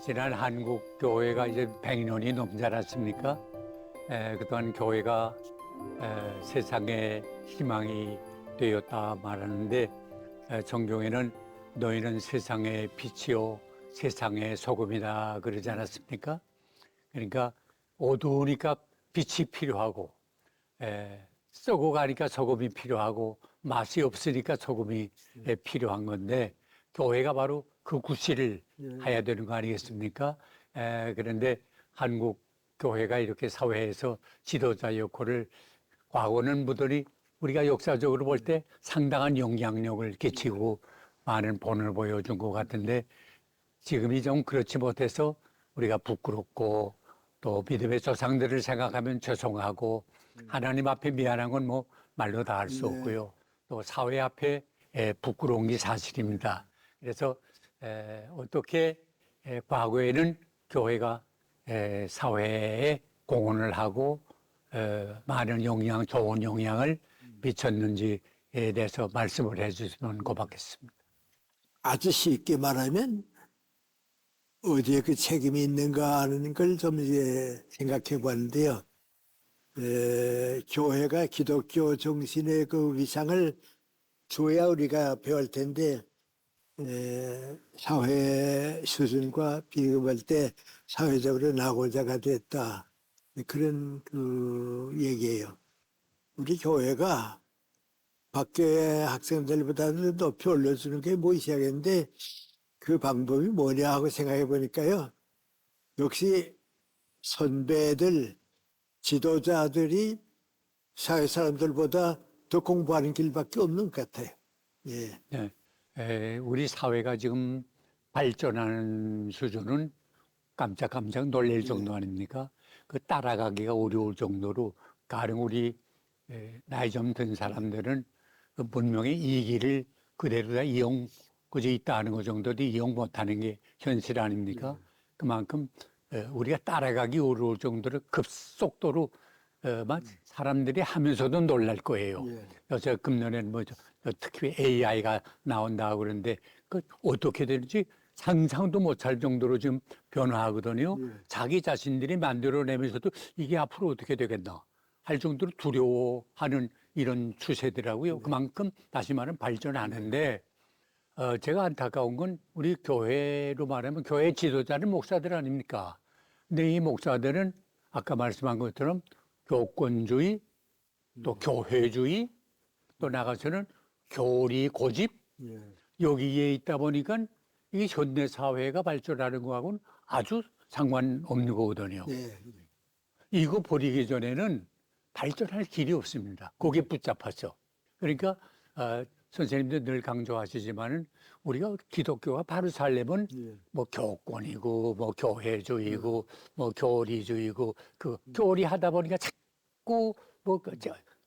지난 한국 교회가 이제 100년이 넘지 않았습니까? 그동안 교회가 세상의 희망이 되었다 말하는데 성경에는 너희는 세상의 빛이요 세상의 소금이다 그러지 않았습니까? 그러니까 어두우니까 빛이 필요하고 썩어 가니까 소금이 필요하고 맛이 없으니까 소금이 필요한 건데 교회가 바로 그 구실을 해야 되는 거 아니겠습니까? 그런데 한국 교회가 이렇게 사회에서 지도자 역할을 과거는 보더니 우리가 역사적으로 볼 때 상당한 영향력을 끼치고 많은 본을 보여준 것 같은데 지금이 좀 그렇지 못해서 우리가 부끄럽고 또 믿음의 조상들을 생각하면 죄송하고 하나님 앞에 미안한 건 뭐 말로 다 할 수 없고요. 또 사회 앞에 부끄러운 게 사실입니다. 그래서 어떻게 과거에는 교회가 사회에 공헌을 하고 많은 영향, 좋은 영향을 미쳤는지에 대해서 말씀을 해주시면 고맙겠습니다. 아주 쉽게 말하면 어디에 그 책임이 있는가 하는 걸 좀 이제 생각해 봤는데요. 교회가 기독교 정신의 그 위상을 줘야 우리가 배울 텐데 사회 수준과 비교할 때 사회적으로 낙오자가 됐다. 그런 그 얘기예요. 우리 교회가 밖에 학생들보다는 높이 올려주는 게 뭐 있어야겠는데 그 방법이 뭐냐 하고 생각해 보니까요. 역시 선배들, 지도자들이 사회 사람들보다 더 공부하는 길밖에 없는 것 같아요. 예. 네. 우리 사회가 지금 발전하는 수준은 깜짝깜짝 놀랄 정도 아닙니까? 그 따라가기가 어려울 정도로 가령 우리 나이 좀 든 사람들은 그 문명의 이 길을 그대로 다 이용 그저 있다 하는 것 정도도 이용 못하는 게 현실 아닙니까? 그만큼 우리가 따라가기 어려울 정도로 급속도로 막 사람들이 하면서도 놀랄 거예요. 그래서 금년에는 특히 AI가 나온다고 그러는데 그 어떻게 되는지 상상도 못할 정도로 지금 변화하거든요. 자기 자신들이 만들어내면서도 이게 앞으로 어떻게 되겠나 할 정도로 두려워하는 이런 추세더라고요. 그만큼 다시 말하면 발전하는데 제가 안타까운 건 우리 교회로 말하면 교회 지도자는 목사들 아닙니까? 근데 이 목사들은 아까 말씀한 것처럼 교권주의, 또 교회주의, 또 나가서는 교리 고집 여기에 있다 보니까 이 현대 사회가 발전하는 거하고는 아주 상관없는 거거든요. 이거 버리기 전에는 발전할 길이 없습니다. 거기에 붙잡혀서. 그러니까 선생님도 늘 강조하시지만은 우리가 기독교가 바로 살려면 뭐 교권이고 뭐 교회주의고 뭐 교리주의고 그 교리 하다 보니까 자꾸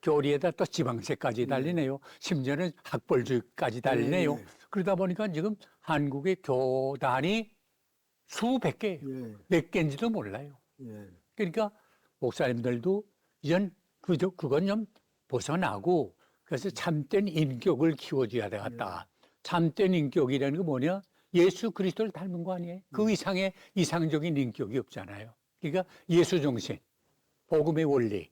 교리에다 또 지방세까지 달리네요. 심지어는 학벌주의까지 달리네요. 그러다 보니까 지금 한국의 교단이 수백 개예요. 몇 개인지도 몰라요. 그러니까 목사님들도 이젠 그건 좀 벗어나고 그래서 참된 인격을 키워줘야 되겠다. 참된 인격이라는 게 뭐냐? 예수 그리스도를 닮은 거 아니에요? 그 이상의 이상적인 인격이 없잖아요. 그러니까 예수 정신, 복음의 원리,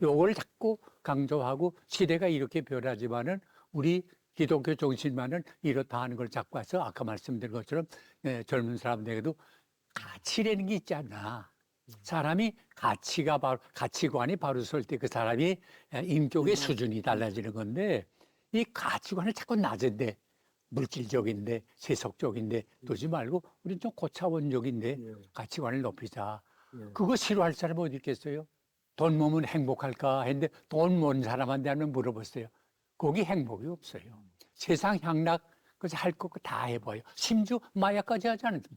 요걸 자꾸 강조하고 시대가 이렇게 변하지만은 우리 기독교 정신만은 이렇다 하는 걸 잡고 와서 아까 말씀드린 것처럼 젊은 사람들에게도 가치라는 게 있지 않나. 사람이 가치관이 바로 설 때 그 사람이 인격의 수준이 달라지는 건데 이 가치관을 자꾸 낮은데 물질적인데 세속적인데 두지 말고 우리 좀 고차원적인데 가치관을 높이자. 그거 싫어할 사람 어디 있겠어요? 돈 모으면 행복할까 했는데 돈 모은 사람한테 한번 물어봤어요. 거기 행복이 없어요. 세상 향락 그래서 할 거 다 해봐요. 심지어 마약까지 하지 않습니까?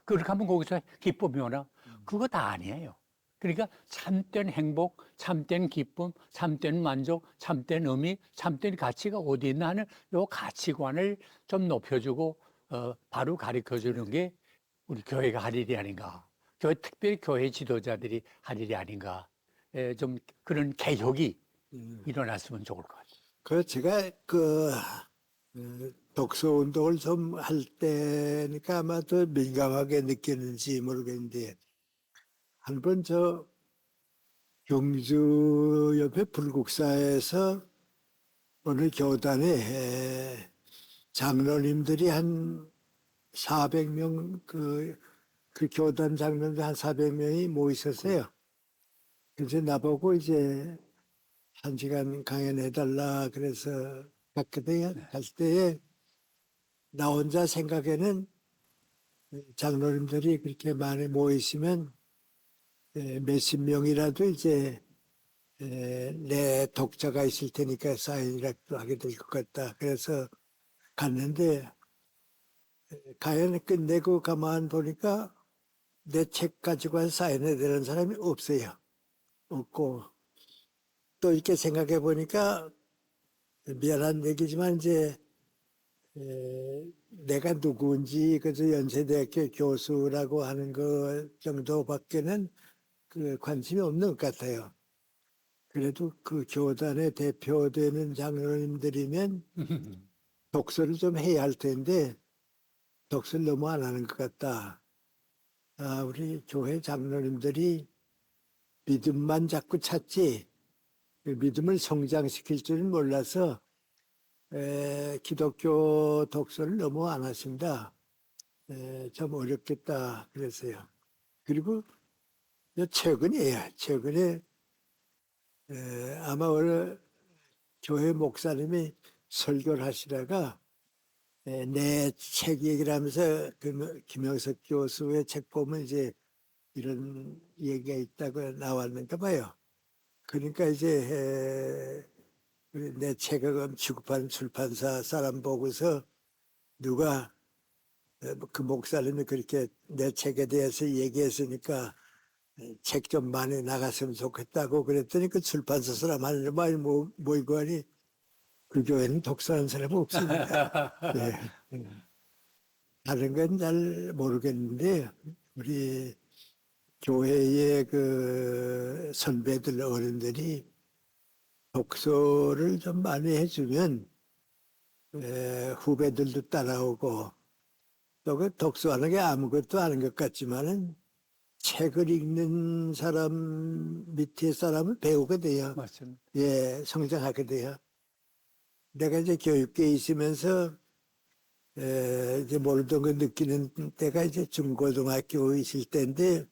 그렇게 하면 거기서 기쁨이 오나? 그거 다 아니에요. 그러니까 참된 행복, 참된 기쁨, 참된 만족, 참된 의미, 참된 가치가 어디 있나 하는 요 가치관을 좀 높여주고 바로 가르쳐주는 게 우리 교회가 할 일이 아닌가. 특별히 교회 지도자들이 할 일이 아닌가. 좀 그런 개혁이 일어났으면 좋을 것 같아요. 그 제가 그 독서 운동을 좀 할 때니까 아마 더 민감하게 느끼는지 모르겠는데 한 번 저 경주 옆에 불국사에서 어느 교단에 장로님들이 한 400명 그 교단 장로들 한 400명이 모이셨어요. 그래서 나보고 이제 1시간 강연해달라 그래서 갔거든요. 갈 때에 나 혼자 생각에는 장로님들이 그렇게 많이 모이시면 몇십 명이라도 이제 내 독자가 있을 테니까 사인이라도 하게 될 것 같다. 그래서 갔는데 강연을 끝내고 가만 보니까 내 책 가지고 한 사인해 되는 사람이 없어요. 없고 또 이렇게 생각해 보니까 미안한 얘기지만 이제 내가 누구인지 그저 연세대학교 교수라고 하는 것 정도밖에는 그 관심이 없는 것 같아요. 그래도 그 교단의 대표되는 장로님들이면 독서를 좀 해야 할 텐데 독서를 너무 안 하는 것 같다. 아, 우리 교회 장로님들이 믿음만 자꾸 찾지 그 믿음을 성장시킬 줄은 몰라서 기독교 독서를 너무 안 하신다. 참 어렵겠다 그랬어요. 그리고 최근에 아마 어느 교회 목사님이 설교를 하시다가 내 책 얘기를 하면서 그 김영석 교수의 책 보면 이제 이런 얘기가 있다고 나왔는가 봐요. 그러니까 이제 내 책을 취급하는 출판사 사람 보고서 누가 그 목사님이 그렇게 내 책에 대해서 얘기했으니까 책 좀 많이 나갔으면 좋겠다고 그랬더니 그 출판사 사람 하는 많이 모이고 하니 그 교회는 독서하는 사람이 없습니다. 네. 다른 건 잘 모르겠는데 우리 교회의 그 선배들 어른들이 독서를 좀 많이 해주면 후배들도 따라오고 또 그 독서하는 게 아무것도 아닌 것 같지만은 책을 읽는 사람 밑에 사람을 배우게 돼요. 맞습니다. 예, 성장하게 돼요. 내가 이제 교육계에 있으면서 이제 모르던 거 느끼는 때가 이제 중고등학교 있을 때인데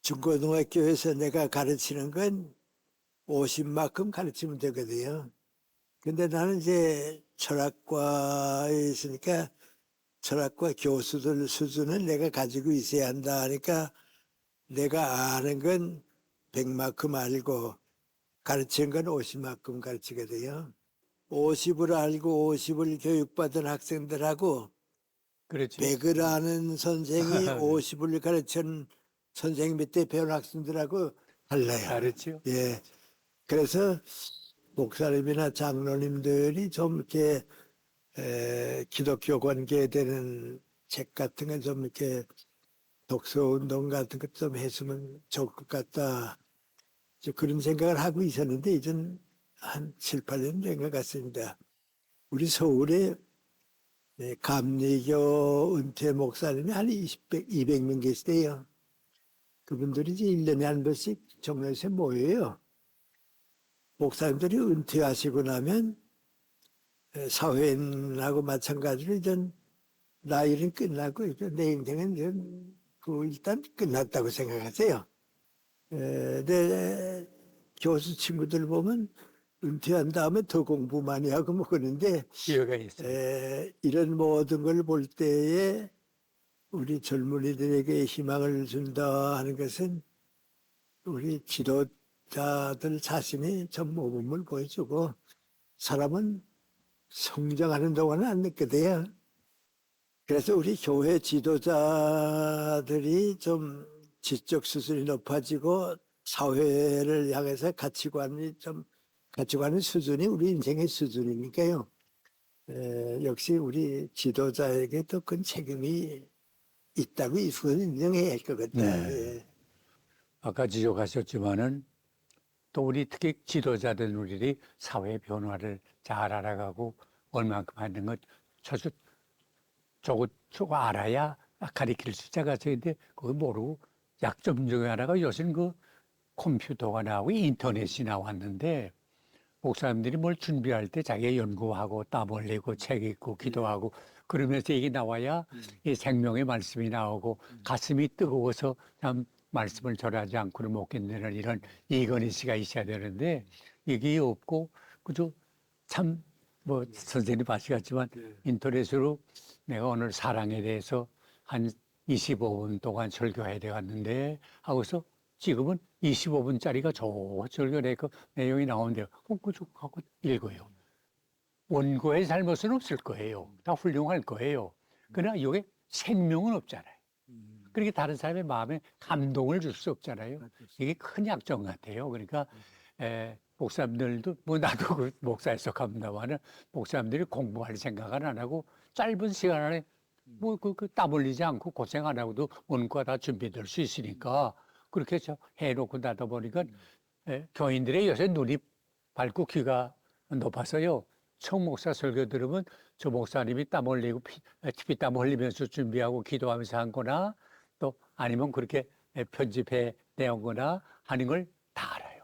중고등학교에서 내가 가르치는 건 50만큼 가르치면 되거든요. 근데 나는 이제 철학과에 있으니까 철학과 교수들 수준을 내가 가지고 있어야 한다 하니까 내가 아는 건 100만큼 알고 가르치는 건 50만큼 가르치거든요. 50을 알고 50을 교육받은 학생들하고 그렇지. 100을 아는 선생이 50을 가르친 선생 밑에 배운 학생들하고 달라요. 다르지요. 예. 그래서 목사님이나 장로님들이 좀 이렇게 기독교 관계에 되는 책 같은 거 좀 이렇게 독서 운동 같은 것 좀 했으면 좋을 것 같다. 그런 생각을 하고 있었는데 이젠 한 7, 8년 된 것 같습니다. 우리 서울에 감리교 은퇴 목사님이 한 200명 계시대요. 그분들이 이제 1년에 한 번씩 정례에 모여요. 목사님들이 은퇴하시고 나면 사회인하고 마찬가지로 이제 나이는 끝나고 이제 내 인생은 이제 그 일단 끝났다고 생각하세요. 내 교수 친구들 보면 은퇴한 다음에 더 공부 많이 하고 뭐 그러는데 기회가 있습니다. 이런 모든 걸 볼 때에 우리 젊은이들에게 희망을 준다 하는 것은 우리 지도자들 자신이 전 모범을 보여주고 사람은 성장하는 동안은 안 늦거든요. 그래서 우리 교회 지도자들이 좀 지적 수준이 높아지고 사회를 향해서 가치관의 수준이 우리 인생의 수준이니까요. 역시 우리 지도자에게 더 큰 책임이 있다고 이건 인정해야 할 것 같다. 네. 예. 아까 지적하셨지만은 또 우리 특히 지도자들 우리들이 사회 변화를 잘 알아가고 얼마만큼 하는 것 저거 알아야 가리킬 숫자가 있는데 그거 모르고 약점 중에 하나가 요새는 그 컴퓨터가 나오고 인터넷이 나왔는데 목사님들이 뭘 준비할 때 자기가 연구하고 땀 흘리고 책 읽고 기도하고 그러면서 이게 나와야 이 생명의 말씀이 나오고 가슴이 뜨거워서 참 말씀을 절하지 않고는 못 견디는 이런 이건희 씨가 있어야 되는데 이게 없고 그저 참 뭐 선생님 아시겠지만 인터넷으로 내가 오늘 사랑에 대해서 한 25분 동안 설교해야 되겠는데 하고서 지금은 25분짜리가 저 설교에 그 내용이 나오는데요. 그쭉 하고 읽어요. 원고의 잘못은 없을 거예요. 다 훌륭할 거예요. 그러나 이게 생명은 없잖아요. 그렇게 다른 사람의 마음에 감동을 줄 수 없잖아요. 이게 큰 약점 같아요. 그러니까 목사님들도 뭐 나도 그 목사에 속합니다만은 목사님들이 공부할 생각은 안 하고 짧은 시간 안에 뭐 땀 흘리지 않고 고생 안 하고도 원고가 다 준비될 수 있으니까 그렇게 해놓고 나다 보니까 교인들의 요새 눈이 밝고 귀가 높아서요. 청 목사 설교 들으면 저 목사님이 땀 흘리고 피땀 흘리면서 준비하고 기도하면서 한 거나 또 아니면 그렇게 편집해 내온 거나 하는 걸 다 알아요.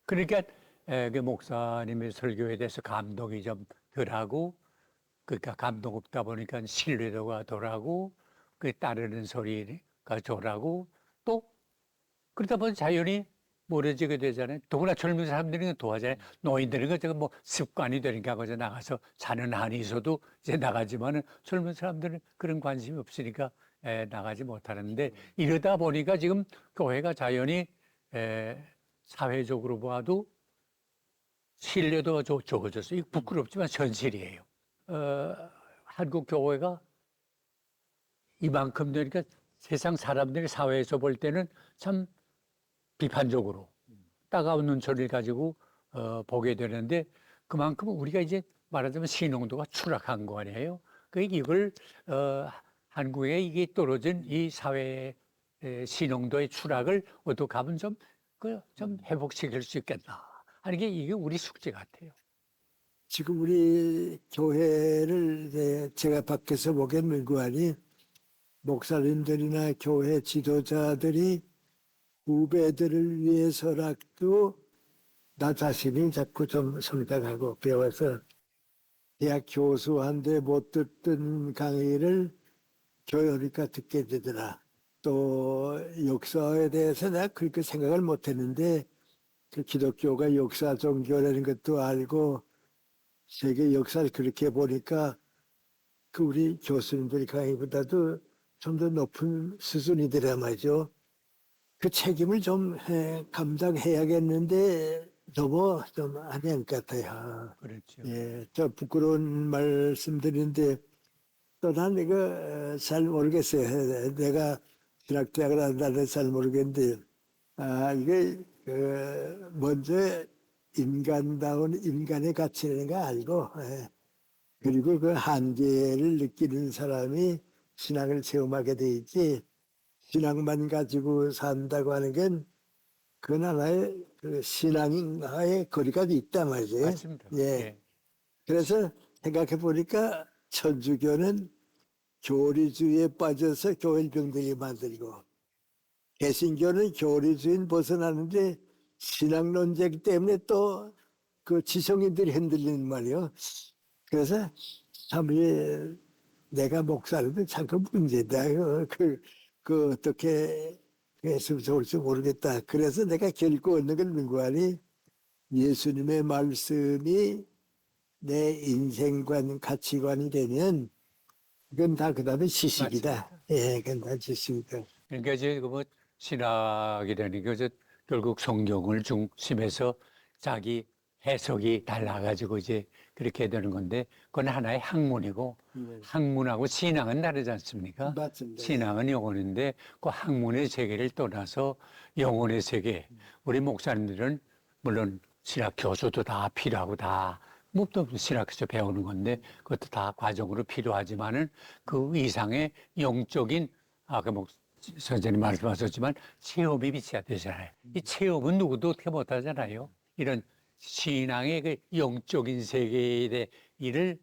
그러니까 그 목사님의 설교에 대해서 감동이 좀 덜하고 그러니까 감동 없다 보니까 신뢰도가 덜하고 그 따르는 소리가 덜하고 또 그러다 보니 자연히 모래지게 되잖아요. 더구나 젊은 사람들이 도와잖아요. 노인들은 그저 뭐 습관이 되니까 그저 나가서 자는 한이 있어도 이제 나가지만은 젊은 사람들은 그런 관심이 없으니까 나가지 못하는데 이러다 보니까 지금 교회가 자연히 사회적으로 봐도 신뢰도가 적어졌어요. 이거 부끄럽지만 현실이에요. 한국 교회가 이만큼 되니까 세상 사람들이 사회에서 볼 때는 참 비판적으로 따가운 눈초리를 가지고 보게 되는데 그만큼 우리가 이제 말하자면 신용도가 추락한 거 아니에요. 그 이걸 한국에 이게 떨어진 이 사회의 신용도의 추락을 어떻게 하면 좀 회복시킬 수 있겠나 하는 게 이게 우리 숙제 같아요. 지금 우리 교회를 제가 밖에서 보기엔 물구하니 목사님들이나 교회 지도자들이 후배들을 위해서라도 나 자신이 자꾸 좀 성장하고 배워서 대학 교수한테 못 듣던 강의를 교회니까 듣게 되더라. 또 역사에 대해서 내가 그렇게 생각을 못 했는데 그 기독교가 역사 종교라는 것도 알고 세계 역사를 그렇게 보니까 그 우리 교수님들 강의보다도 좀 더 높은 수준이더라 말이죠. 그 책임을 좀 감당해야겠는데 너무 좀 아닌 것 같아요. 그렇죠. 예, 저 부끄러운 말씀드리는데 또 난 이거 잘 모르겠어요. 내가 신학대학을 한다는 잘 모르겠는데 이게 먼저 인간다운 인간의 가치라는 거 알고 그리고 그 한계를 느끼는 사람이 신앙을 체험하게 돼 있지 신앙만 가지고 산다고 하는 건 그건 하나의 그 신앙과의 거리가 있단 말이에요. 맞습니다. 예. 예. 그래서 생각해 보니까 천주교는 교리주의에 빠져서 교회를 병들게 만들고 개신교는 교리주의는 벗어나는데 신앙 논쟁 때문에 또 그 지성인들이 흔들리는 말이에요. 그래서 참 내가 목사라도 참 그 문제다. 그 어떻게 했으면 좋을지 모르겠다. 그래서 내가 결코 얻는 걸 누구하니 예수님의 말씀이 내 인생관 가치관이 되면 그건 다 그다음에 지식이다. 맞습니다. 예, 그건 다 지식이다. 그러니까 이제 뭐 신학이라는 게 이제 결국 성경을 중심해서 자기 해석이 달라가지고 이제 그렇게 되는 건데 그건 하나의 학문이고 학문하고 신앙은 다르지 않습니까? 맞습니다. 신앙은 영혼인데 그 학문의 세계를 떠나서 영혼의 세계 우리 목사님들은 물론 신학 교수도 다 필요하고 다 뭐 신학에서 배우는 건데 그것도 다 과정으로 필요하지만은 그 이상의 영적인 아까 뭐 선생님 말씀하셨지만 체험이 있어야 되잖아요. 이 체험은 누구도 어떻게 못하잖아요. 이런 신앙의 그 영적인 세계에 대해 이를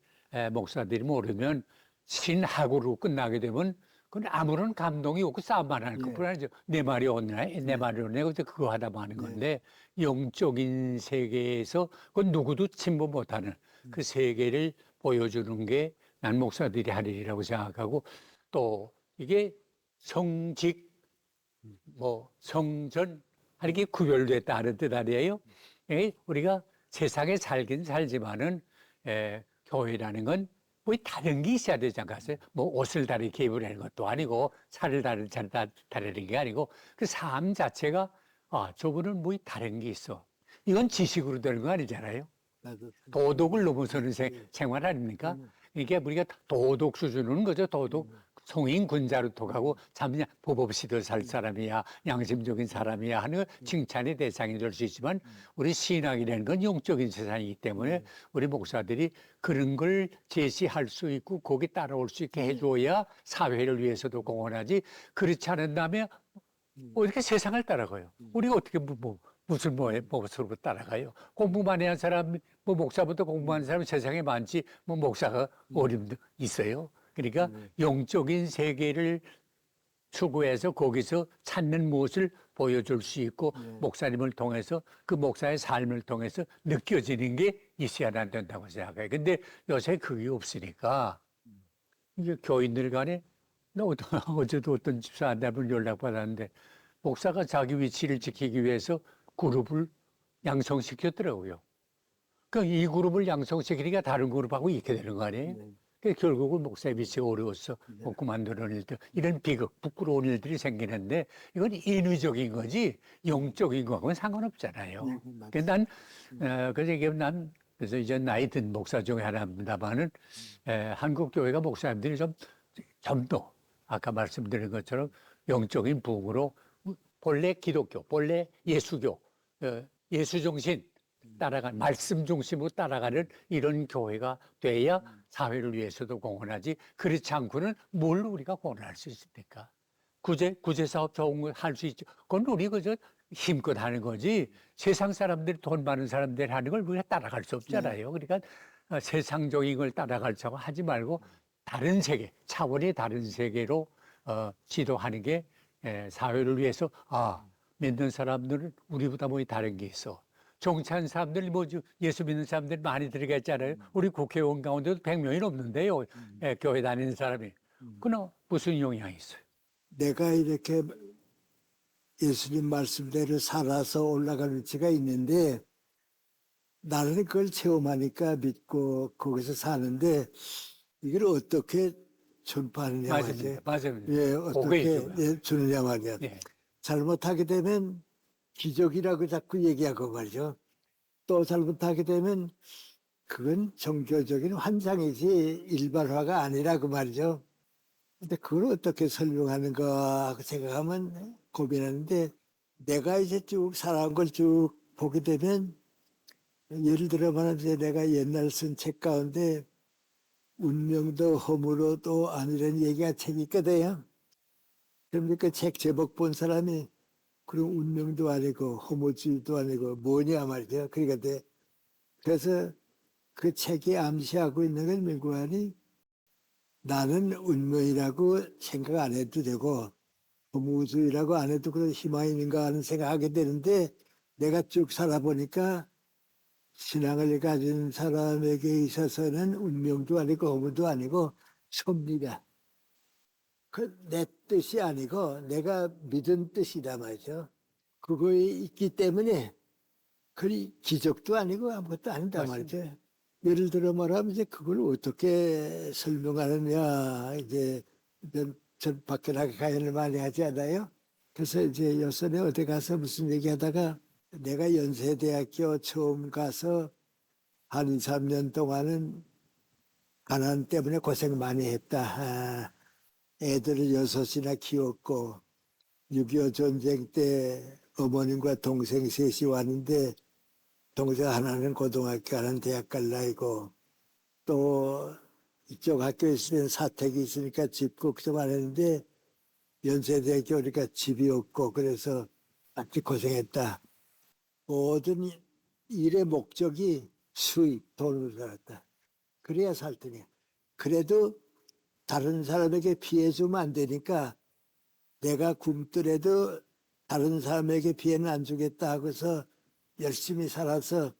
목사들이 모르면 신학으로 끝나게 되면 그건 아무런 감동이 없고 싸움만 하는 것뿐 아니죠. 내 말이 옳네, 내 말이 옳네. 그래서 그거 하다 마는 건데 영적인 세계에서 그건 누구도 침범 못하는 그 세계를 보여주는 게 난 목사들이 할 일이라고 생각하고 또 이게 성직 뭐 성전 하는 게 구별됐다 하는 뜻 아니에요? 우리가 세상에 살긴 살지만은 교회라는 건 뭐 다른 게 있어야 되지 않겠어요? 뭐 옷을 다르게 입으라는 것도 아니고 살을 다르는 게 아니고 그 삶 자체가 저분은 뭐 다른 게 있어. 이건 지식으로 되는 거 아니잖아요. 도덕을 넘어서는 생활 아닙니까? 이게 우리가 도덕 수준은 거죠. 도덕 성인 군자로 통하고 참 그냥 법 없이 살 사람이야, 양심적인 사람이야 하는 칭찬의 대상이 될 수 있지만 우리 신앙이라는 건 영적인 세상이기 때문에 우리 목사들이 그런 걸 제시할 수 있고 거기 따라올 수 있게 해줘야 사회를 위해서도 공헌하지. 그렇지 않은다면 이렇게 세상을 따라가요. 우리가 어떻게 무슨 무엇으로 따라가요? 공부만 해야 사람, 뭐 목사부터 공부하는 사람이 세상에 많지, 뭐 목사가 어림도 있어요. 그러니까 영적인 세계를 추구해서 거기서 찾는 무엇을 보여줄 수 있고 목사님을 통해서 그 목사의 삶을 통해서 느껴지는 게 있어야 안 된다고 생각해요. 근데 요새 그게 없으니까 이게 교인들 간에 어제도 어떤 집사한테 연락받았는데 목사가 자기 위치를 지키기 위해서 그룹을 양성시켰더라고요. 그러니까 이 그룹을 양성시키니까 다른 그룹하고 이렇게 되는 거 아니에요? 그래서 결국은 목사의 위치가 어려워서 그만두는 일들, 이런 비극, 부끄러운 일들이 생기는데 이건 인위적인 거지 영적인 거하고는 상관없잖아요. 그래서 그래서 이제 나이 든 목사 중에 하나입니다만은 한국 교회가 목사님들이 좀 더 아까 말씀드린 것처럼 영적인 부흥으로 본래 기독교, 본래 예수교, 예수 정신 따라가는 말씀 중심으로 따라가는 이런 교회가 돼야 사회를 위해서도 공헌하지. 그렇지 않고는 뭘 우리가 공헌할 수 있습니까? 구제 사업 좋은 거 할 수 있죠. 그건 우리 그저 힘껏 하는 거지. 세상 사람들이 돈 많은 사람들이 하는 걸 우리가 따라갈 수 없잖아요. 그러니까 세상적인 걸 따라가려고 하지 말고 다른 세계, 차원의 다른 세계로 지도하는 게 사회를 위해서 믿는 사람들은 우리보다 뭐 다른 게 있어. 정치하는 사람들, 예수 믿는 사람들 많이 들어갔잖아요. 우리 국회의원 가운데도 100명이 넘는데요. 교회 다니는 사람이. 그나 무슨 영향이 있어요? 내가 이렇게 예수님 말씀대로 살아서 올라가는 위치가 있는데 나는 그걸 체험하니까 믿고 거기서 사는데 이걸 어떻게 전파하느냐 말이야. 맞아요. 예, 어떻게 주느냐 말이야. 예. 잘못하게 되면 기적이라고 자꾸 얘기하고 말이죠. 또 잘못하게 되면 그건 종교적인 환상이지 일반화가 아니라고 말이죠. 근데 그걸 어떻게 설명하는가 하고 생각하면 고민하는데 내가 이제 쭉 살아온 걸 쭉 보게 되면 예를 들어 말하면 내가 옛날 쓴 책 가운데 운명도 허물어도 아니라는 얘기가 책이 있거든요. 그런데 그 책 제목 본 사람이 그럼 운명도 아니고 허무주의도 아니고 뭐냐 말이죠. 그래서 그 책이 암시하고 있는 건 민구안이 나는 운명이라고 생각 안 해도 되고 허무주의라고 안 해도 그런 희망이 있는가 하는 생각하게 되는데 내가 쭉 살아보니까 신앙을 가진 사람에게 있어서는 운명도 아니고 허무도 아니고 섭리다. 그 내 뜻이 아니고 내가 믿은 뜻이다 말이죠. 그거에 있기 때문에 그 기적도 아니고 아무것도 아니다 말이죠. 예를 들어 말하면 이제 그걸 어떻게 설명하느냐 이제 전 밖에 나가야를 많이 하지 않아요. 그래서 이제 여선에 어디 가서 무슨 얘기하다가 내가 연세대학교 처음 가서 한 2, 3년 동안은 가난 때문에 고생 많이 했다. 애들을 6이나 키웠고 6.25 전쟁 때 어머님과 동생 셋이 왔는데 동생 하나는 고등학교 하나는 대학 갈 나이고 또 이쪽 학교에 있으면 사택이 있으니까 집 걱정 안 했는데 연세대학교 오니까 집이 없고 그래서 아주 고생했다. 모든 일의 목적이 수입, 돈으로 살았다. 그래야 살 테니. 그래도 다른 사람에게 피해 주면 안 되니까 내가 굶더라도 다른 사람에게 피해는 안 주겠다 하고서 열심히 살아서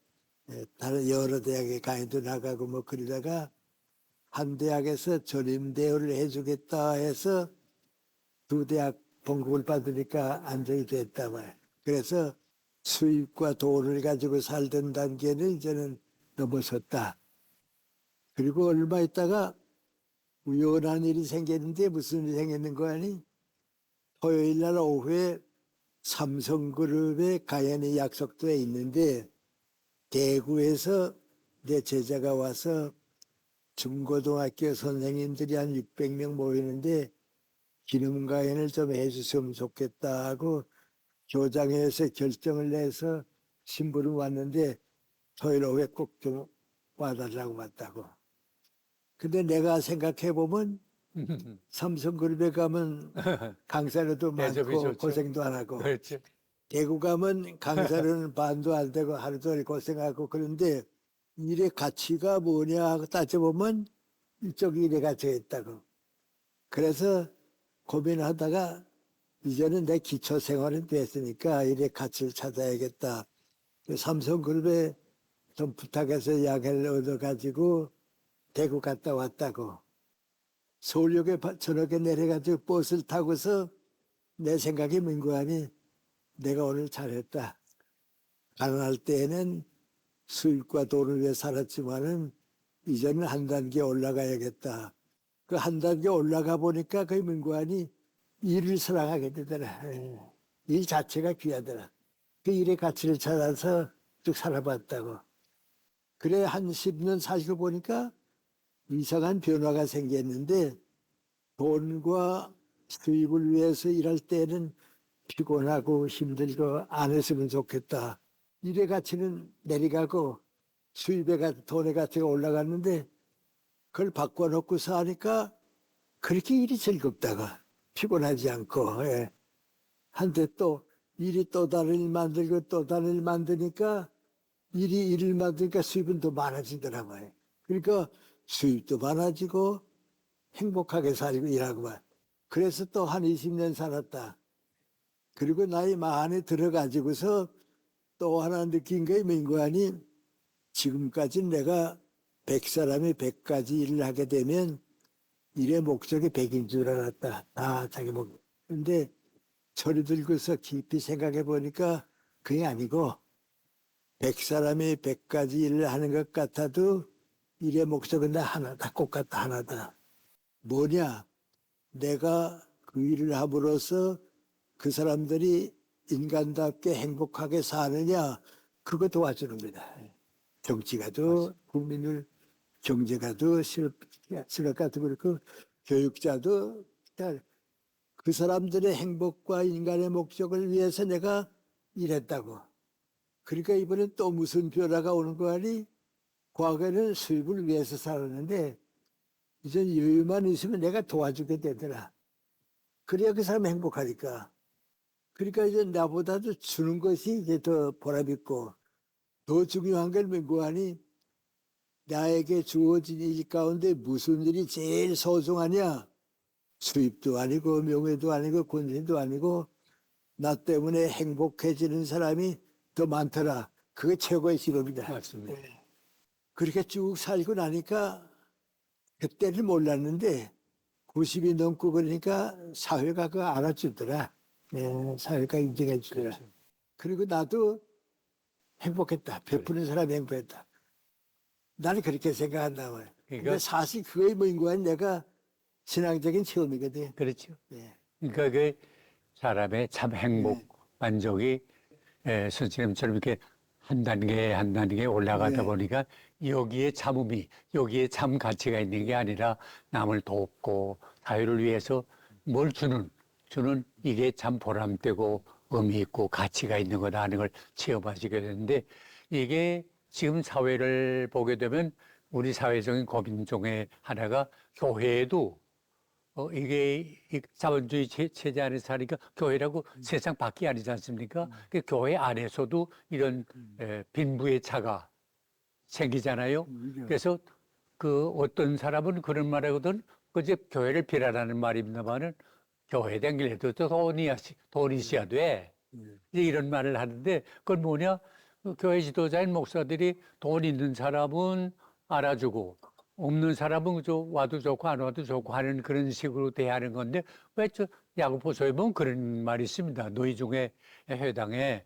다른 여러 대학에 강의도 나가고 뭐 그러다가 한 대학에서 전임 대우를 해주겠다 해서 두 대학 봉급을 받으니까 안정이 됐다 말이야. 그래서 수입과 돈을 가지고 살던 단계는 이제는 넘어섰다. 그리고 얼마 있다가 우연한 일이 생겼는데 무슨 일이 생겼는 거 아니? 토요일 날 오후에 삼성그룹에 가연히 약속돼 있는데 대구에서 내 제자가 와서 중고등학교 선생님들이 한 600명 모이는데 기념가연을 좀 해주시면 좋겠다 하고 교장회에서 결정을 내서 심부름 왔는데 토요일 오후에 꼭 좀 와달라고 왔다고. 근데 내가 생각해 보면 삼성그룹에 가면 강사료도 대접이 많고 좋죠. 고생도 안 하고 그렇죠. 대구 가면 강사료는 반도 안 되고 하루 종일 고생하고 그런데 일의 가치가 뭐냐 하고 따져보면 이쪽 일의 가치가 있다고. 그래서 고민하다가 이제는 내 기초 생활은 됐으니까 일의 가치를 찾아야겠다. 삼성그룹에 좀 부탁해서 양해를 얻어가지고 대구 갔다 왔다고. 서울역에 저녁에 내려가지고 버스를 타고서 내 생각이 민구하니 내가 오늘 잘했다. 가난할 때에는 수입과 돈을 위해 살았지만은 이제는 한 단계 올라가야겠다. 그 한 단계 올라가 보니까 그 민구하니 일을 사랑하게 되더라. 일 자체가 귀하더라. 그 일의 가치를 찾아서 쭉 살아봤다고. 그래 한 10년 살고 보니까 이상한 변화가 생겼는데 돈과 수입을 위해서 일할 때는 피곤하고 힘들고 안 했으면 좋겠다. 일의 가치는 내려가고 돈의 가치가 올라갔는데 그걸 바꿔놓고 사니까 그렇게 일이 즐겁다가 피곤하지 않고 예. 한데 또 일이 또 다른 일 만들고 또 다른 일 만드니까 일을 만드니까 수입은 더 많아지더라고요. 그러니까 수입도 많아지고 행복하게 살고 일하고 말. 그래서 또 한 20년 살았다. 그리고 나이 많이 들어가지고서 또 하나 느낀 게 민구하니 지금까지 내가 100사람이 100가지 일을 하게 되면 일의 목적이 100인 줄 알았다. 다 자기 목적. 근데 소리 들고서 깊이 생각해 보니까 그게 아니고 100사람이 100가지 일을 하는 것 같아도 일의 목적은 다 하나다. 똑같다. 하나다. 뭐냐? 내가 그 일을 함으로써 그 사람들이 인간답게 행복하게 사느냐 그거 도와주는 거다. 정치가도 국민을 경제가도 실업가도 그렇고 교육자도 그 사람들의 행복과 인간의 목적을 위해서 내가 일했다고. 그러니까 이번엔 또 무슨 변화가 오는 거 아니? 과거에는 수입을 위해서 살았는데 이제 여유만 있으면 내가 도와주게 되더라. 그래야 그 사람이 행복하니까. 그러니까 이제 나보다도 주는 것이 이제 더 보람있고 더 중요한 걸 맹고하니 나에게 주어진 일 가운데 무슨 일이 제일 소중하냐? 수입도 아니고 명예도 아니고 권세도 아니고 나 때문에 행복해지는 사람이 더 많더라. 그게 최고의 직업이다. 맞습니다. 그렇게 쭉 살고 나니까 그때는 몰랐는데 90이 넘고 그러니까 사회가 그거 알아주더라. 사회가 인정해 주더라. 그렇죠. 그리고 나도 행복했다. 베푸는 사람이 행복했다. 나는 그렇게 생각한다 말이야. 그러니까 근데 사실 그거의 뭐인가는 내가 신앙적인 체험이거든. 그렇죠. 예. 그러니까 그 사람의 참 행복, 만족이 선생님처럼 이렇게 한 단계 한 단계 올라가다 네. 보니까 여기에 참음이, 여기에 참 가치가 있는 게 아니라 남을 돕고 사회를 위해서 뭘 주는 이게 참 보람되고 의미 있고 가치가 있는 거다 하는 걸 체험하시게 되는데 이게 지금 사회를 보게 되면 우리 사회적인 고민 중에 하나가 교회에도 이게 이 자본주의 체제 안에서 사니까 교회라고 세상 밖이 아니지 않습니까? 그 교회 안에서도 이런 빈부의 차가 생기잖아요. 그래서 그 어떤 사람은 그런 말 하거든. 그제 교회를 비라라는 말입니다만은 교회 댕기려도 돈이 있어야 돼. 이제 이런 말을 하는데 그건 뭐냐? 그 교회 지도자인 목사들이 돈 있는 사람은 알아주고 없는 사람은 와도 좋고 안 와도 좋고 하는 그런 식으로 대하는 건데 왜 저 야고보서에 보면 그런 말이 있습니다. 너희 중에 회당에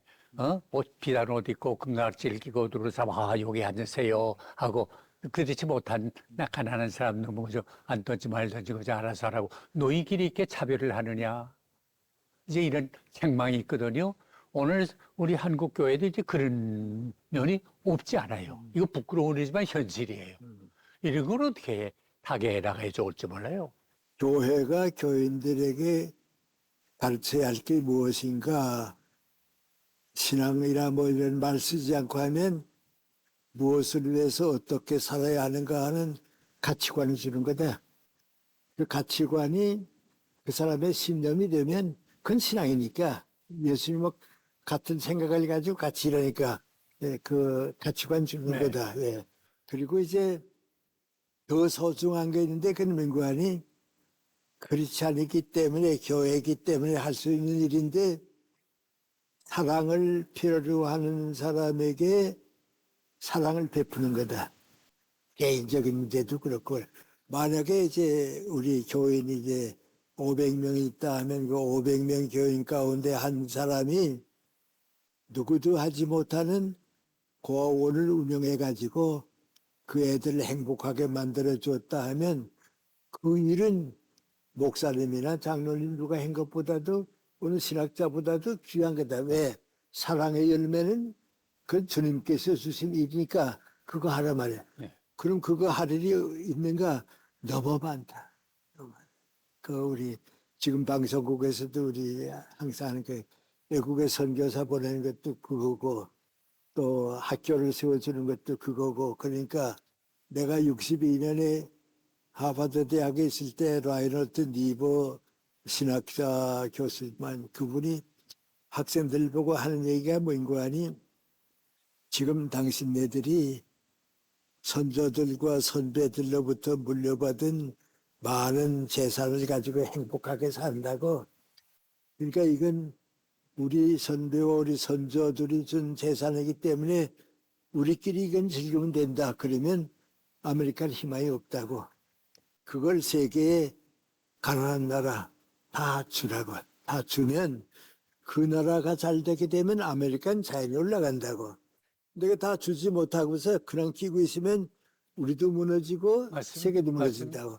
옷 비단 옷 입고 금가락질 끼고 들어서 여기 앉으세요 하고 그렇지 못한 가난한 사람도 뭐저 안 던지 말 던지고 저 알아서 하라고 너희끼리 이렇게 차별을 하느냐 이제 이런 책망이 있거든요. 오늘 우리 한국 교회도 이제 그런 면이 없지 않아요. 이거 부끄러운 일이지만 현실이에요. 이런 걸 어떻게 타개해 나가야 좋을지 몰라요. 교회가 교인들에게 가르쳐야 할 게 무엇인가? 신앙이나 뭐 이런 말 쓰지 않고 하면 무엇을 위해서 어떻게 살아야 하는가 하는 가치관을 주는 거다. 그 가치관이 그 사람의 신념이 되면 그건 신앙이니까 예수님과 같은 생각을 가지고 같이 이러니까 예, 그 가치관 주는 네. 거다. 예. 그리고 이제 더 소중한 게 있는데 그 민관이 그렇지 않기 때문에 교회이기 때문에 할 수 있는 일인데 사랑을 필요로 하는 사람에게 사랑을 베푸는 거다. 개인적인 문제도 그렇고 만약에 이제 우리 교인이 이제 500명이 있다 하면 그 500명 교인 가운데 한 사람이 누구도 하지 못하는 고아원을 운영해 가지고 그 애들을 행복하게 만들어 줬다 하면 그 일은 목사님이나 장로님 누가 한 것보다도 어느 신학자보다도 귀한 거다. 왜? 사랑의 열매는 그 주님께서 주신 일이니까 그거 하라 말이야. 네. 그럼 그거 할 일이 있는가? 너무 많다. 너무 많다. 그 우리 지금 방송국에서도 우리 항상 하는 그 외국에 선교사 보내는 것도 그거고 또 학교를 세워주는 것도 그거고 그러니까 내가 62년에 하버드 대학에 있을 때 라이너트 니버 신학자 교수만 그분이 학생들 보고 하는 얘기가 뭔가 하니 지금 당신네들이 선조들과 선배들로부터 물려받은 많은 재산을 가지고 행복하게 산다고. 그러니까 이건 우리 선배와 우리 선조들이 준 재산이기 때문에 우리끼리 이건 즐기면 된다. 그러면 아메리카는 희망이 없다고. 그걸 세계에 가난한 나라 다 주라고. 다 주면 그 나라가 잘 되게 되면 아메리카는 자연히 올라간다고. 내가 다 주지 못하고서 그냥 끼고 있으면 우리도 무너지고 세계도 무너진다고.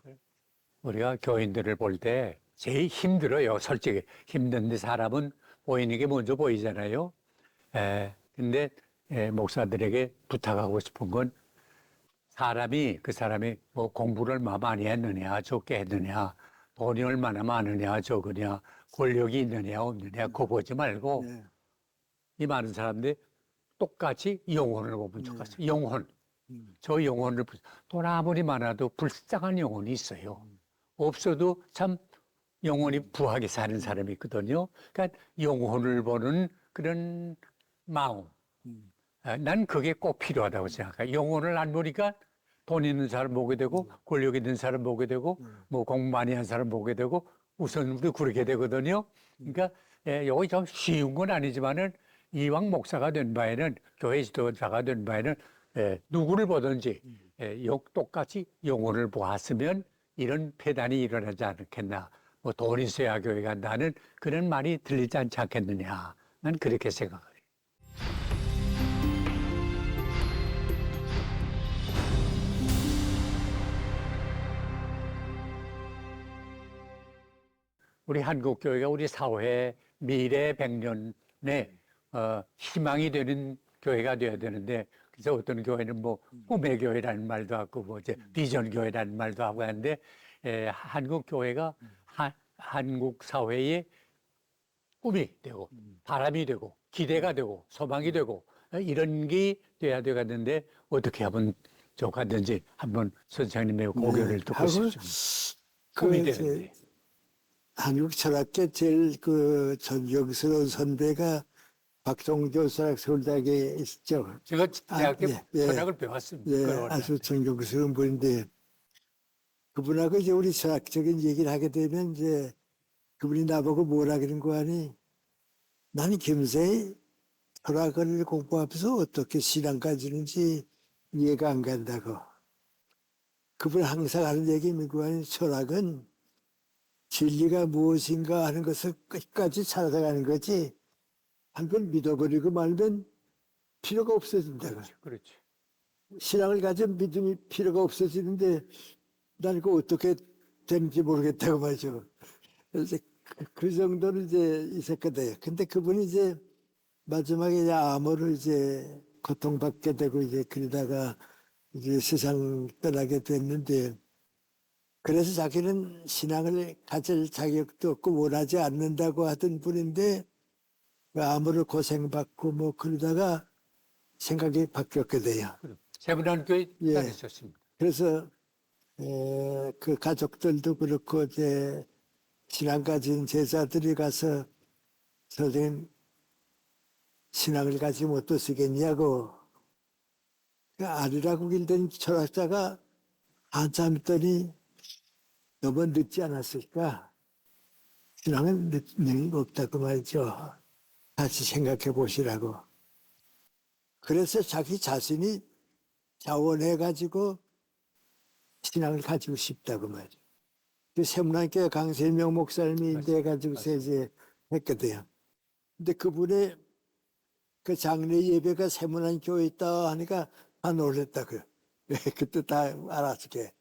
우리가 교인들을 볼 때 제일 힘들어요. 솔직히 힘든데 사람은 보이는 게 먼저 보이잖아요. 근데 목사들에게 부탁하고 싶은 건 그 사람이 뭐 공부를 얼마 많이 했느냐, 적게 했느냐, 돈이 얼마나 많으냐, 적으냐, 권력이 있느냐, 없느냐, 그거 보지 말고 네. 이 많은 사람들이 똑같이 영혼을 보면 좋겠어요. 영혼. 저 영혼을, 돈 아무리 많아도 불쌍한 영혼이 있어요. 없어도 참 영혼이 부하게 사는 사람이 있거든요. 그러니까 영혼을 보는 그런 마음. 난 그게 꼭 필요하다고 생각해요. 영혼을 안 보니까 돈 있는 사람 보게 되고 권력 있는 사람 보게 되고 뭐 공부 많이 한 사람 보게 되고 우선도 그렇게 되거든요. 그러니까 여기 좀 쉬운 건 아니지만은 이왕 목사가 된 바에는 교회 지도자가 된 바에는 누구를 보든지 똑같이 영혼을 보았으면 이런 폐단이 일어나지 않겠나. 뭐 돈 있어야 교회 간다는 그런 말이 들리지 않지 않겠느냐. 난 그렇게 생각해요. 우리 한국 교회가 우리 사회의 미래 100년에 희망이 되는 교회가 되어야 되는데 그래서 어떤 교회는 뭐 꿈의 교회라는 말도 하고 뭐 이제 비전 교회라는 말도 하고 하는데 한국 교회가 한국 사회의 꿈이 되고 바람이 되고 기대가 되고 소망이 되고 이런 게 돼야 되겠는데 어떻게 하면 좋겠는지 한번 선생님의 고견을 듣고 하고 싶습니다. 꿈이 그 되는데. 한국 철학계 제일 그 존경스러운 선배가 박종 교수랑 서울대학에 있었죠. 제가 대학교 예, 예. 철학을 배웠습니다. 예, 그걸 아주 존경스러운 분인데 그분하고 이제 우리 철학적인 얘기를 하게 되면 이제 그분이 나보고 뭐라 그런 거 아니 나는 김새 철학을 공부하면서 어떻게 신앙 가지는지 이해가 안 간다고. 그분 항상 하는 얘기는 그 아니 철학은 진리가 무엇인가 하는 것을 끝까지 찾아가는 거지 한 번 믿어버리고 말면 필요가 없어진다고. 그렇죠. 신앙을 가진 믿음이 필요가 없어지는데 나는 그 어떻게 되는지 모르겠다고 말이죠. 그래서 그 정도로 이제 있었거든요. 근데 그분이 이제 마지막에 이제 암으로 이제 고통받게 되고 이제 그러다가 이제 세상 떠나게 됐는데 그래서 자기는 신앙을 가질 자격도 없고 원하지 않는다고 하던 분인데 그 암으로 고생받고 뭐 그러다가 생각이 바뀌었게 돼요. 세문안교에 예. 다녔었습니다. 그래서 그 가족들도 그렇고 이제 신앙 가진 제자들이 가서 선생님 신앙을 가지면 어떠시겠냐고 그 아니라고 길던 철학자가 한참 있더니 너무 늦지 않았을까? 신앙은 늦는 거 없다고 말이죠. 다시 생각해 보시라고. 그래서 자기 자신이 자원해가지고 신앙을 가지고 싶다고 말이죠. 그 세문안교회 강세명 목사님이 돼가지고서 이제 했거든요. 근데 그분의 그 장례 예배가 세문안교회에 있다 하니까 다 놀랬다고요. 그때 다 알았게.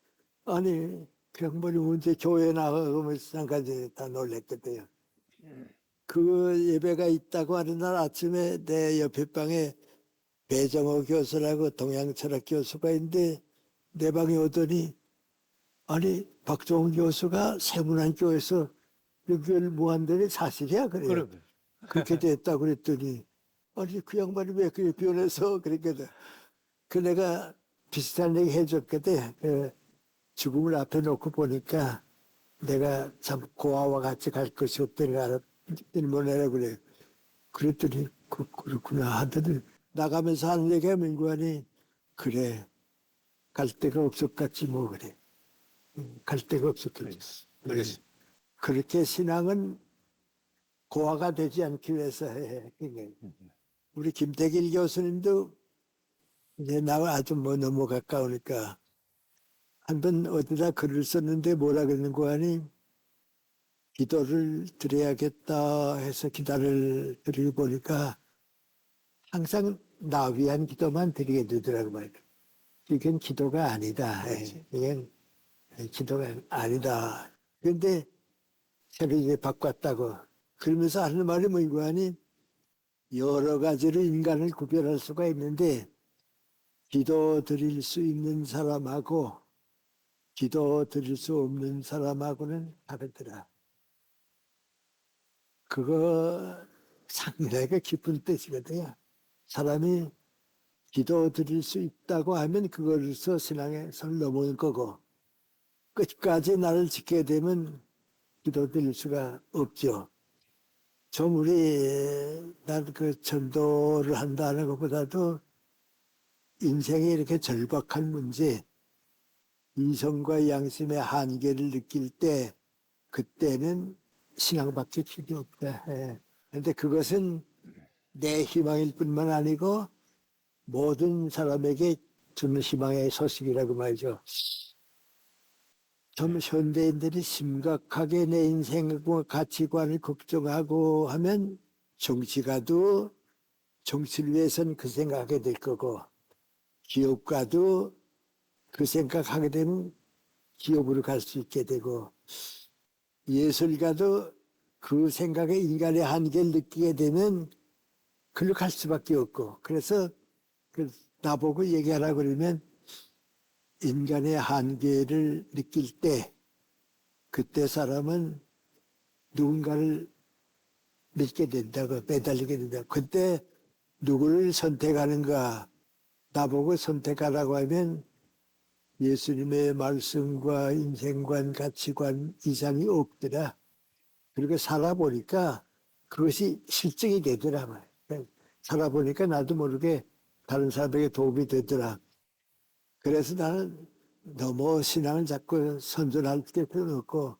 아니, 그냥 언제 교회 나가면 상관이 다 놀랬거든요. 그 예배가 있다고 하는 날 아침에 내 옆에 방에 배정호 교수라고 동양철학 교수가 있는데 내 방에 오더니 아니 박종훈 교수가 세문안교에서 육별 무한대는 사실이야 그래요. 그렇게 됐다고 그랬더니 아니 그 양반이 왜 그렇게 변해서 그랬거든. 그 내가 비슷한 얘기 해줬거든. 죽음을 앞에 놓고 보니까 내가 참 고아와 같이 갈 것이 없다는 걸 알았더니 뭐냐고 그래요. 그랬더니 그렇구나 하더니 나가면서 하는 얘기가 민구하니 그래 갈 데가 없었겠지 뭐 그래. 갈 데가 없었겠지. 그래서 그렇게 신앙은 고아가 되지 않기 위해서 해. 우리 김태길 교수님도 이제 나와 아주 뭐 너무 가까우니까 한 번 어디다 글을 썼는데 뭐라 그러는 거 아니 기도를 드려야겠다 해서 기도를 드리고 보니까 항상 나 위한 기도만 드리게 되더라고 말이야. 이건 기도가 아니다. 이건 기도가 아니다. 그런데 새로 이제 바꿨다고. 그러면서 하는 말이 뭔가 하니 여러 가지로 인간을 구별할 수가 있는데 기도 드릴 수 있는 사람하고 기도 드릴 수 없는 사람하고는 다르더라. 그거 상당히 깊은 뜻이거든요. 사람이 기도 드릴 수 있다고 하면 그걸로서 신앙에 선 넘어오는 거고 끝까지 나를 지켜야 되면 기도 드릴 수가 없죠. 좀 난 그 전도를 한다는 것보다도 인생에 이렇게 절박한 문제, 이성과 양심의 한계를 느낄 때 그때는 신앙밖에 필요 없다. 그런데 그것은 내 희망일 뿐만 아니고 모든 사람에게 주는 희망의 소식이라고 말이죠. 좀 현대인들이 심각하게 내 인생과 가치관을 걱정하고 하면 정치가도 정치를 위해서는 그 생각하게 될 거고 기업가도 그 생각하게 되면 기업으로 갈 수 있게 되고 예술가도 그 생각에 인간의 한계를 느끼게 되면 글로 갈 수밖에 없고 그래서 나보고 얘기하라고 그러면 인간의 한계를 느낄 때 그때 사람은 누군가를 믿게 된다고 매달리게 된다고 그때 누구를 선택하는가 나보고 선택하라고 하면 예수님의 말씀과 인생관 가치관 이상이 없더라. 그리고 살아보니까 그것이 실증이 되더라 말이야. 살아보니까 나도 모르게 다른 사람에게 도움이 되더라. 그래서 나는 너무 신앙을 자꾸 선전할 필요는 없고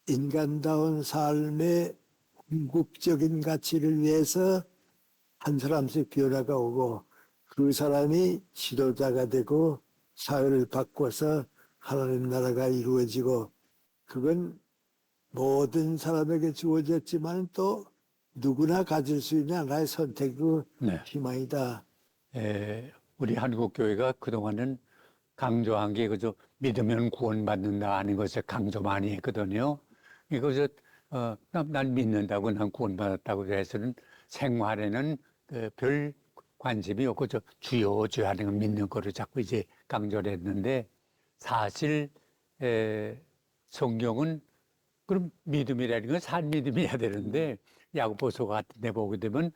인간다운 삶의 궁극적인 가치를 위해서 한 사람씩 변화가 오고 그 사람이 지도자가 되고 사회를 바꿔서 하나님 나라가 이루어지고 그건 모든 사람에게 주어졌지만 또 누구나 가질 수 있는 하나의 선택이고 네. 희망이다. 우리 한국 교회가 그동안은 강조한 게 그저 믿으면 구원받는다 하는 것을 강조 많이 했거든요. 이거 난 믿는다고 난 구원받았다고 해서는 생활에는 별 관심이 없고 저 주여 주여 하는 걸 믿는 거를 자꾸 이제 강조를 했는데 사실 성경은 그럼 믿음이라는 건 산 믿음이어야 되는데 야고보서 같은 데 보게 되면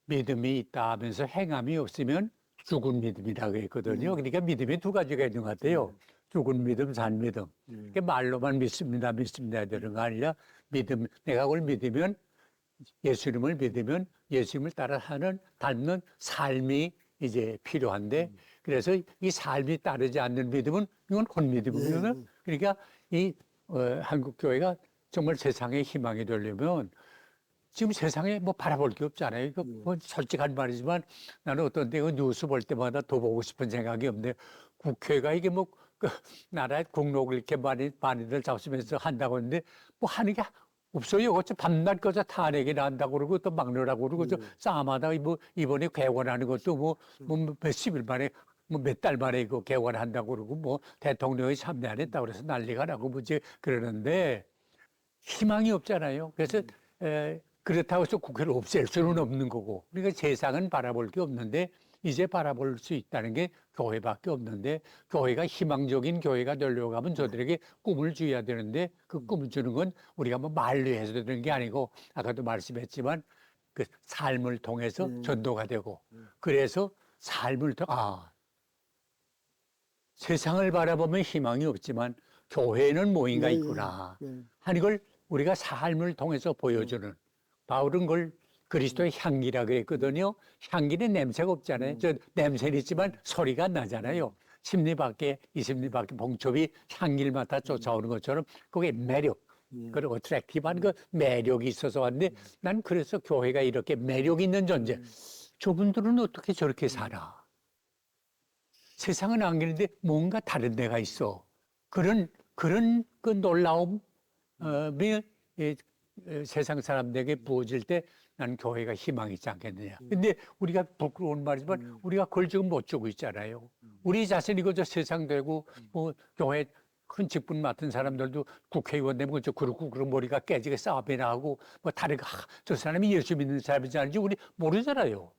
믿음이 있다 하면서 행함이 없으면 죽은 믿음이라고 했거든요. 그러니까 믿음이 두 가지가 있는 것 같아요. 죽은 믿음, 산 믿음. 그러니까 말로만 믿습니다, 믿습니다 되는 거 아니라 믿음, 내가 그걸 믿으면 예수님을 믿으면 예수님을 따라 하는 닮는 삶이 이제 필요한데 그래서 이 삶이 따르지 않는 믿음은 이건 혼믿음이거든요. 그러니까 이 한국 교회가 정말 세상의 희망이 되려면 지금 세상에 뭐 바라볼 게 없잖아요. 이거 뭐 솔직한 말이지만 나는 어떤 때 뉴스 볼 때마다 더 보고 싶은 생각이 없는데 국회가 이게 뭐 그 나라의 공록을 이렇게 많이들 잡수면서 한다고 하는데 뭐 하는 게 없어요. 어째 밤낮 거저 탄핵이 난다고 그러고 또 막느라고 그러고 저 싸움하다가 뭐 이번에 개원하는 것도 뭐 몇십일 만에 뭐 몇 달 만에 이거 개원한다고 그러고 뭐 대통령이 참여 안 했다고 그래서 난리가 나고 뭐 이제 그러는데 희망이 없잖아요. 그래서 그렇다고 해서 국회를 없앨 수는 없는 거고. 그러니까 세상은 바라볼 게 없는데 이제 바라볼 수 있다는 게 교회밖에 없는데 교회가 희망적인 교회가 되려고 하면 저들에게 꿈을 줘야 되는데 그 꿈을 주는 건 우리가 뭐 말로 해서 되는 게 아니고 아까도 말씀했지만 그 삶을 통해서 전도가 되고 그래서 삶을 세상을 바라보면 희망이 없지만 교회는 뭐인가 있구나 하는 걸 우리가 삶을 통해서 보여주는 바울은 그걸 그리스도의 향기라 그랬거든요. 향기는 냄새가 없잖아요. 저 냄새는 있지만 소리가 안 나잖아요. 십리 밖에 이십리 밖에 봉초비 향기를 맡아 쫓아오는 것처럼 그게 매력, 그리고 어트랙티브한 그 매력이 있어서 왔는데 난 그래서 교회가 이렇게 매력 있는 존재. 저분들은 어떻게 저렇게 살아? 세상은 안 그런데 뭔가 다른 데가 있어. 그런 그 놀라움이 세상 사람들에게 부어질 때 난 교회가 희망이 있지 않겠느냐. 근데 우리가 부끄러운 말이지만 우리가 그걸 지금 못 주고 있잖아요. 우리 자신이 그저 세상 되고 뭐 교회 큰 직분 맡은 사람들도 국회의원 되면 저 그렇고 그런 머리가 깨지게 싸움이나 하고 뭐 다르가 저 사람이 예수 믿는 사람인지 아닌지 우리 모르잖아요.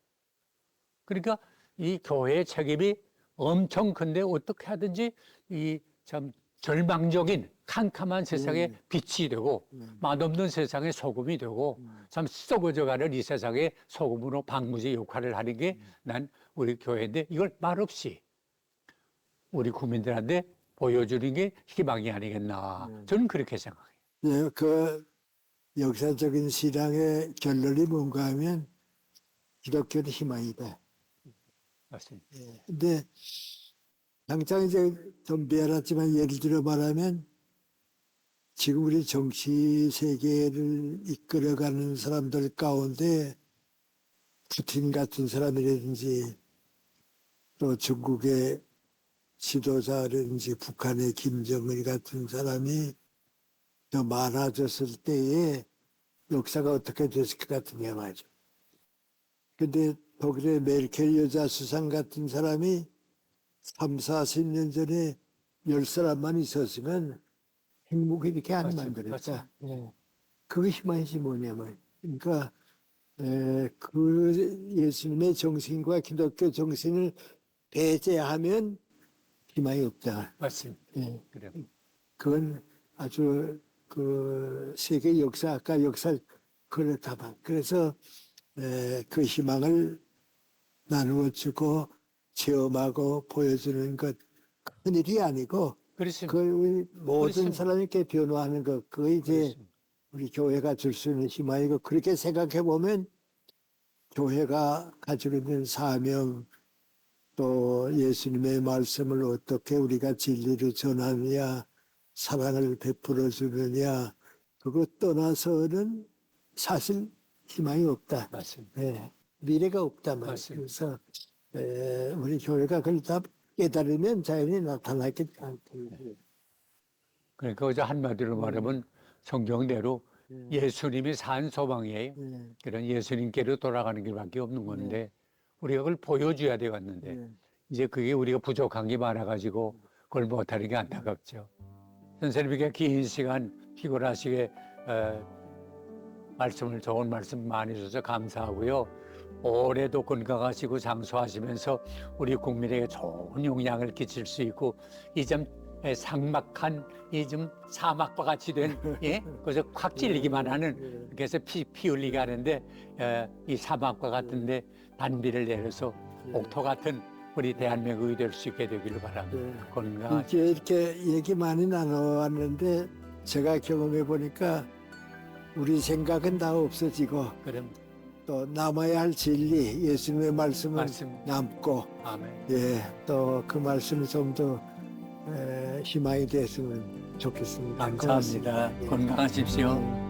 그러니까 이 교회의 책임이 엄청 큰데 어떻게 하든지 이 참 절망적인 캄캄한 세상에 빛이 되고 맛없는 세상에 소금이 되고 참 썩어져가는 이 세상에 소금으로 방부제 역할을 하는 게 난 우리 교회인데 이걸 말없이 우리 국민들한테 보여주는 게 희망이 아니겠나 저는 그렇게 생각해요. 네, 그 역사적인 신앙의 결론이 뭔가 하면 기독교는 희망이다. 맞습니다. 근데 당장 이제 좀 미안하지만 예를 들어 말하면 지금 우리 정치 세계를 이끌어가는 사람들 가운데 푸틴 같은 사람이라든지 또 중국의 지도자라든지 북한의 김정일 같은 사람이 더 많아졌을 때에 역사가 어떻게 됐을 것 같으냐 말이죠. 근데 독일의 메르켈 여자 수상 같은 사람이 3, 40년 전에 10사람만 있었으면 행복이 이렇게 안 만들었다. 그게 희망이지 뭐냐면. 그러니까 그 예수님의 정신과 기독교 정신을 배제하면 희망이 없다. 맞습니다. 예. 그래요. 그건 아주 그 세계 역사, 아까 역사 그렇다만. 그래서 그 희망을 나누어 주고 체험하고 보여주는 것 큰일이 아니고 그렇습니다. 그 우리 모든 그렇습니다. 사람이 이렇게 변화하는 것 그거 이제 그렇습니다. 우리 교회가 줄 수 있는 희망이고 그렇게 생각해 보면 교회가 가지고 있는 사명 또 예수님의 말씀을 어떻게 우리가 진리로 전하느냐 사랑을 베풀어 주느냐 그것 떠나서는 사실 희망이 없다. 맞습니다. 예, 미래가 없다 말이에요. 맞습니다. 그래서 우리 교회가 그걸 다 깨달으면 자연히 나타나겠다. 그러니까 어제 한마디로 말하면 성경대로 예수님이 산 소망이에요. 예, 그런 예수님께로 돌아가는 길밖에 없는 건데 우리가 그걸 보여줘야 되겠는데 예. 이제 그게 우리가 부족한 게 많아가지고 그걸 못하는 게 안타깝죠. 선생님께 긴 시간 피곤하시게 말씀을 좋은 말씀 많이 주셔서 감사하고요. 올해도 건강하시고 장수하시면서 우리 국민에게 좋은 영향을 끼칠 수 있고 이 좀 삭막한 이 좀 사막과 같이 된 예? 그래서 확 찔리기만 하는 그래서 피 흘리게 하는데 이 사막과 같은데 단비를 내려서 옥토 같은 우리 대한민국이 될 수 있게 되기를 바랍니다. 건강한 이렇게 얘기 많이 나눠왔는데 제가 경험해 보니까 우리 생각은 다 없어지고 그런 또 남아야 할 진리 예수님의 말씀은 말씀. 남고 아멘. 예, 또 그 말씀이 좀 더 희망이 됐으면 좋겠습니다. 감사합니다. 고맙습니다. 예. 건강하십시오.